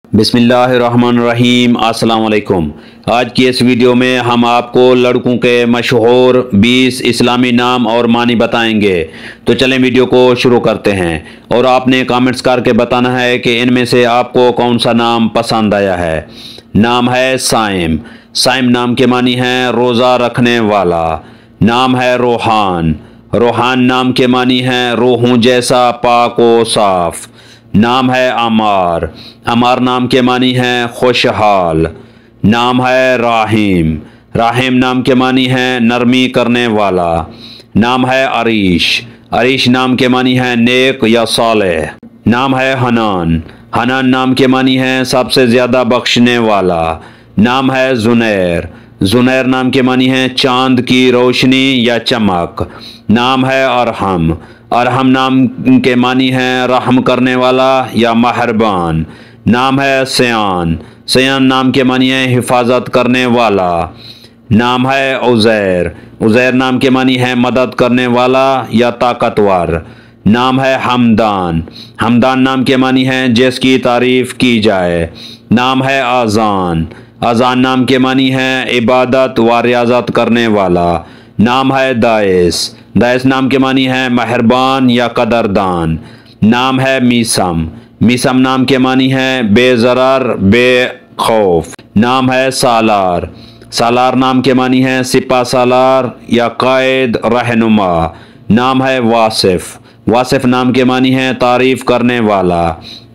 बिस्मिल्लाहिर्रहमानिर्रहीम। अस्सलाम वालेकुम। आज की इस वीडियो में हम आपको लड़कों के मशहूर 20 इस्लामी नाम और मानी बताएंगे। तो चलें वीडियो को शुरू करते हैं और आपने कमेंट्स करके बताना है कि इनमें से आपको कौन सा नाम पसंद आया है। नाम है साइम। साइम नाम के मानी है रोज़ा रखने वाला। नाम है रोहान। रोहान नाम के मानी है रूहों जैसा पाक व साफ। नाम है अमार। अमार नाम के मानी है खुशहाल। नाम है राहिम। राहिम नाम के मानी है नरमी करने वाला। नाम है अरीश। अरीश नाम के मानी है नेक या सालेह। नाम है हनान। हनान नाम के मानी है सबसे ज़्यादा बख्शने वाला। नाम है जुनैर। जुनैर नाम के मानी है चांद की रोशनी या चमक। नाम है अरहम। अरहम नाम के मानी है रहम करने वाला या मेहरबान। नाम है सयान। सयान नाम के मानी है हिफाजत करने वाला। नाम है उज़ैर। उज़ैर नाम के मानी है मदद करने वाला या ताकतवर। नाम है हमदान। हमदान नाम के मानी है जिसकी तारीफ की जाए। नाम है आज़ान। आज़ान नाम के मानी है इबादत व रियाजत करने वाला। नाम है दाइस। दाइस नाम के मानी है मेहरबान या कदरदान। नाम है मीसम। मीसम नाम के मानी है बेज़रर बेखौफ। नाम है सालार। सालार नाम के मानी है सिपा सालार या कायद रहनुमा। नाम है वासिफ। वासिफ नाम के मानी है तारीफ करने वाला।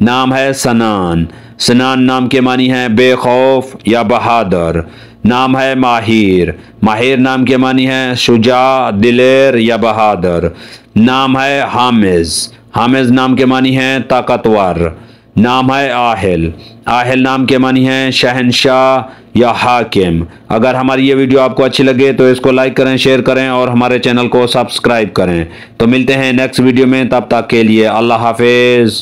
नाम है सनान। सनान नाम के मानी है बेखौफ या बहादुर। नाम है माहिर। माहिर नाम के मानी है शुजा दिलेर या बहादुर। नाम है हामिज। हामिज नाम के मानी है ताकतवर। नाम है आहिल। आहिल नाम के मानी है शहनशाह या हाकिम। अगर हमारी ये वीडियो आपको अच्छी लगे तो इसको लाइक करें, शेयर करें और हमारे चैनल को सब्सक्राइब करें। तो मिलते हैं नेक्स्ट वीडियो में, तब तक के लिए अल्लाह हाफिज़।